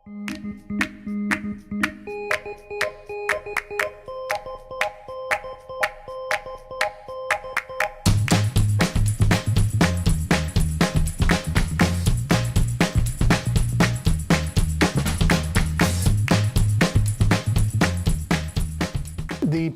The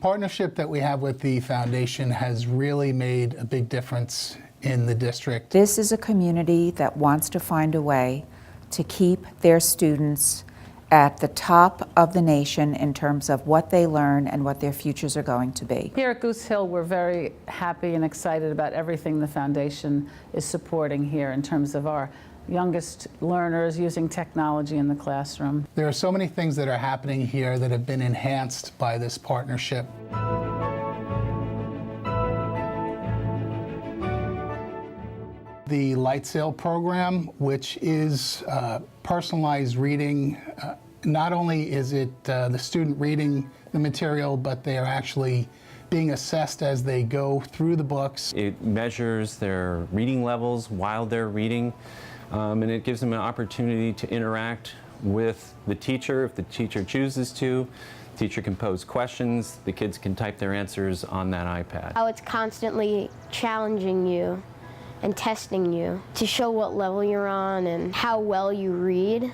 partnership that we have with the foundation has really made a big difference in the district. This is a community that wants to find a way to keep their students at the top of the nation in terms of what they learn and what their futures are going to be. Here at Goose Hill, we're very happy and excited about everything the foundation is supporting here in terms of our youngest learners using technology in the classroom. There are so many things that are happening here that have been enhanced by this partnership. The Light Sail program, which is personalized reading. Not only is it the student reading the material, but they are actually being assessed as they go through the books. It measures their reading levels while they're reading, and it gives them an opportunity to interact with the teacher if the teacher chooses to. The teacher can pose questions, the kids can type their answers on that iPad. How it's constantly challenging you and testing you to show what level you're on and how well you read,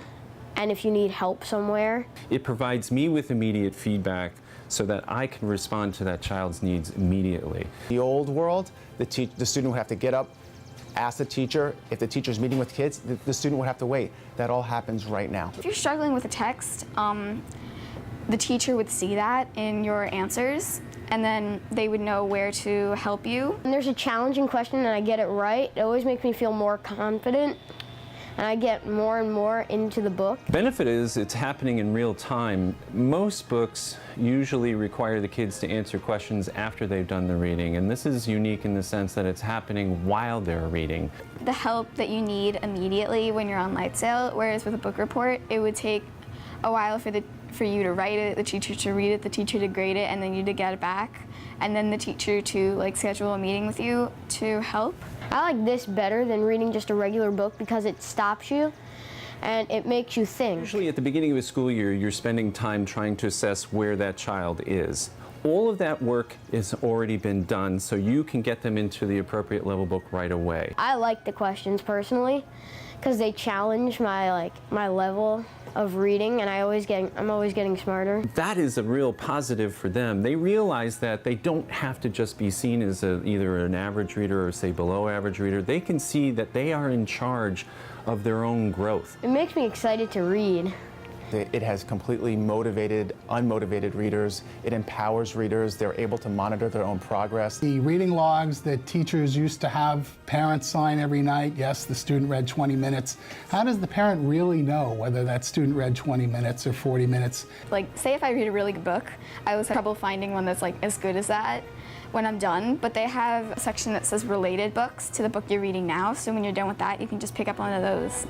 and if you need help somewhere. It provides me with immediate feedback so that I can respond to that child's needs immediately. The old world, the student would have to get up, ask the teacher. If the teacher's meeting with kids, the student would have to wait. That all happens right now. If you're struggling with a text, the teacher would see that in your answers, and then they would know where to help you. When there's a challenging question and I get it right, it always makes me feel more confident, and I get more and more into the book. The benefit is it's happening in real time. Most books usually require the kids to answer questions after they've done the reading, and this is unique in the sense that it's happening while they're reading. The help that you need immediately when you're on Light Sail, whereas with a book report, it would take a while for you to write it, the teacher to read it, the teacher to grade it, and then you to get it back, and then the teacher to schedule a meeting with you to help. I like this better than reading just a regular book because it stops you and it makes you think. Usually at the beginning of a school year, you're spending time trying to assess where that child is. All of that work has already been done, so you can get them into the appropriate level book right away. I like the questions personally because they challenge my level of reading, and I'm always getting smarter. That is a real positive for them. They realize that they don't have to just be seen as either an average reader or, say, below average reader. They can see that they are in charge of their own growth. It makes me excited to read. It has completely motivated unmotivated readers. It empowers readers. They're able to monitor their own progress. The reading logs that teachers used to have parents sign every night, yes, the student read 20 minutes. How does the parent really know whether that student read 20 minutes or 40 minutes? Say if I read a really good book, I always have trouble finding one that's as good as that when I'm done, but they have a section that says related books to the book you're reading now, so when you're done with that, you can just pick up one of those.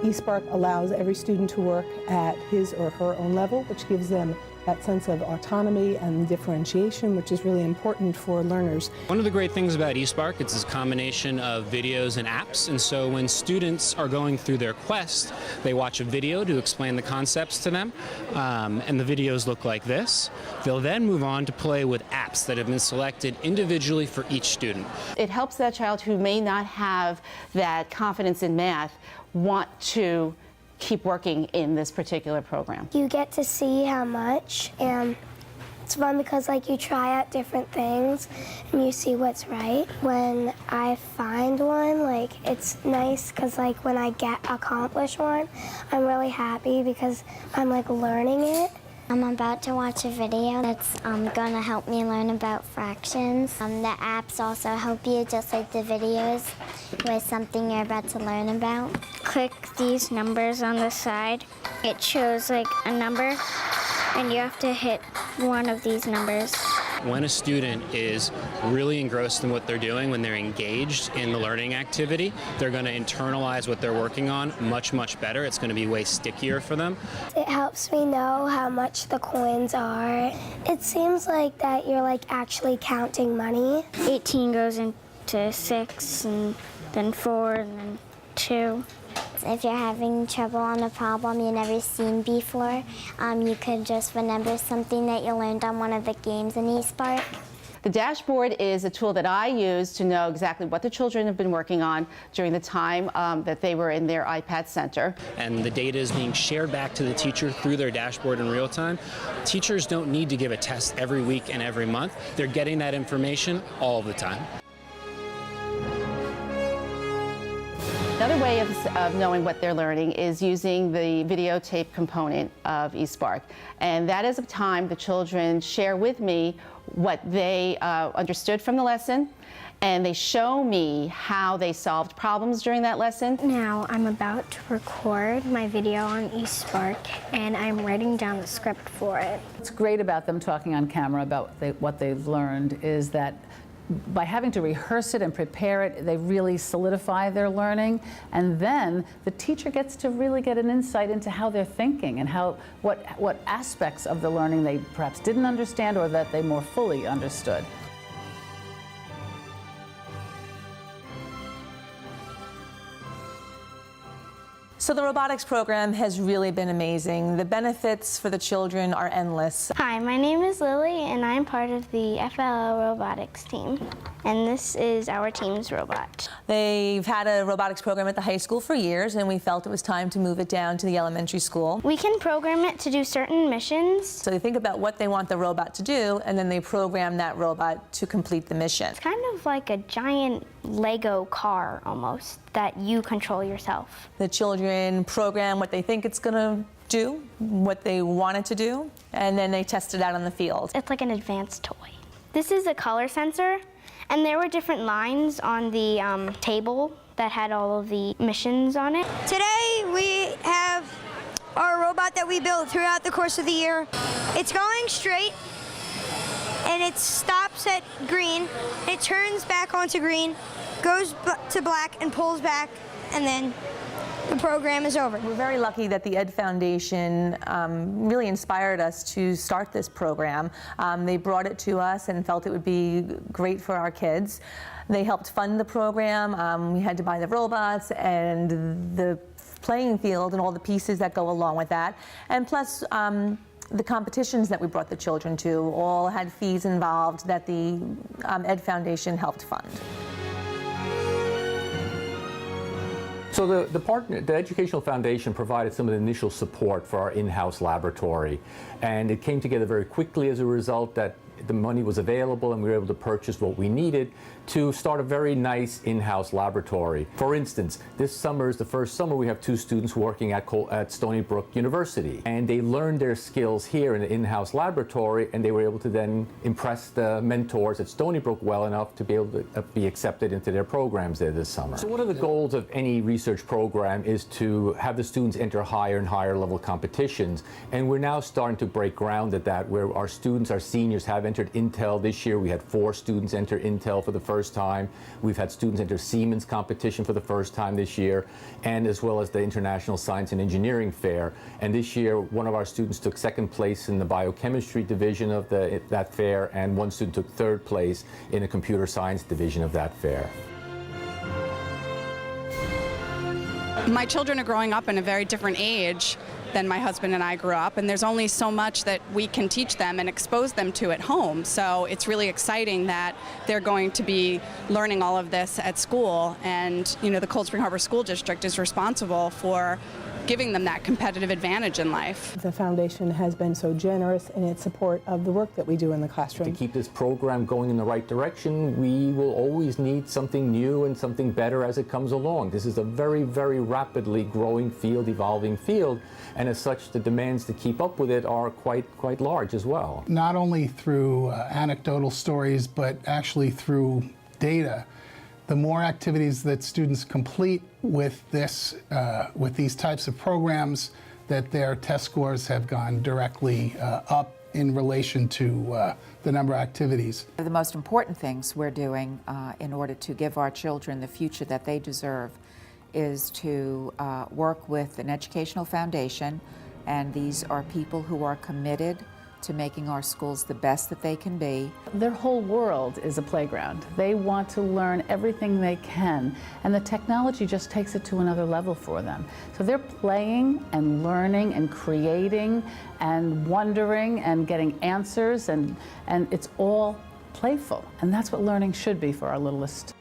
eSpark allows every student to work at his or her own level, which gives them that sense of autonomy and differentiation, which is really important for learners. One of the great things about eSpark, it's this combination of videos and apps, and so when students are going through their quest, they watch a video to explain the concepts to them, and the videos look like this. They'll then move on to play with apps that have been selected individually for each student. It helps that child who may not have that confidence in math want to keep working in this particular program. You get to see how much, and it's fun because you try out different things and you see what's right. When I find one, it's nice because when I accomplish one, I'm really happy because I'm learning it. I'm about to watch a video that's going to help me learn about fractions. The apps also help you, just like the videos, with something you're about to learn about. Click these numbers on the side. It shows a number, and you have to hit one of these numbers. When a student is really engrossed in what they're doing, when they're engaged in the learning activity, they're going to internalize what they're working on much, much better. It's going to be way stickier for them. It helps me know how much the coins are. It seems that you're actually counting money. 18 goes into 6, and then 4, and then 2. If you're having trouble on a problem you've never seen before, you could just remember something that you learned on one of the games in eSpark. The dashboard is a tool that I use to know exactly what the children have been working on during the time that they were in their iPad center. And the data is being shared back to the teacher through their dashboard in real time. Teachers don't need to give a test every week and every month. They're getting that information all the time. Another way of knowing what they're learning is using the videotape component of eSpark. And that is a time the children share with me what they understood from the lesson, and they show me how they solved problems during that lesson. Now I'm about to record my video on eSpark, and I'm writing down the script for it. What's great about them talking on camera about what they've learned is that by having to rehearse it and prepare it, they really solidify their learning, and then the teacher gets to really get an insight into how they're thinking and what aspects of the learning they perhaps didn't understand or that they more fully understood. So the robotics program has really been amazing. The benefits for the children are endless. Hi, my name is Lily, and I'm part of the FLL robotics team. And this is our team's robot. They've had a robotics program at the high school for years, and we felt it was time to move it down to the elementary school. We can program it to do certain missions. So they think about what they want the robot to do, and then they program that robot to complete the mission. It's kind of like a giant Lego car, almost, that you control yourself. The children program what they think it's going to do, what they want it to do, and then they test it out on the field. It's like an advanced toy. This is a color sensor, and there were different lines on the table that had all of the missions on it. Today we have our robot that we built throughout the course of the year. It's going straight, and it stops at green. It turns back onto green, goes to black, and pulls back, and then the program is over. We're very lucky that the Ed Foundation really inspired us to start this program. They brought it to us and felt it would be great for our kids. They helped fund the program. We had to buy the robots and the playing field and all the pieces that go along with that. And plus, the competitions that we brought the children to all had fees involved that the Ed Foundation helped fund. So the Educational Foundation provided some of the initial support for our in-house laboratory, and it came together very quickly as a result that the money was available and we were able to purchase what we needed to start a very nice in-house laboratory. For instance, this summer is the first summer we have 2 students working at Stony Brook University, and they learned their skills here in the in-house laboratory, and they were able to then impress the mentors at Stony Brook well enough to be able to be accepted into their programs there this summer. So one of the goals of any research program is to have the students enter higher and higher level competitions, and we're now starting to break ground at that, where our students, our seniors, have entered Intel this year. We had 4 students enter Intel for the first time. We've had students enter Siemens competition for the first time this year, and as well as the International Science and Engineering Fair. And this year, one of our students took 2nd place in the biochemistry division of that fair, and one student took 3rd place in the computer science division of that fair. My children are growing up in a very different age than my husband and I grew up, and there's only so much that we can teach them and expose them to at home. So it's really exciting that they're going to be learning all of this at school, and the Cold Spring Harbor School District is responsible for giving them that competitive advantage in life. The foundation has been so generous in its support of the work that we do in the classroom. To keep this program going in the right direction, we will always need something new and something better as it comes along. This is a very, very rapidly growing field, evolving field, and as such, the demands to keep up with it are quite large as well. Not only through anecdotal stories, but actually through data. The more activities that students complete with these types of programs, that their test scores have gone directly up in relation to the number of activities. The most important things we're doing in order to give our children the future that they deserve is to work with an educational foundation, and these are people who are committed to making our schools the best that they can be. Their whole world is a playground. They want to learn everything they can, and the technology just takes it to another level for them. So they're playing and learning and creating and wondering and getting answers, and it's all playful. And that's what learning should be for our littlest.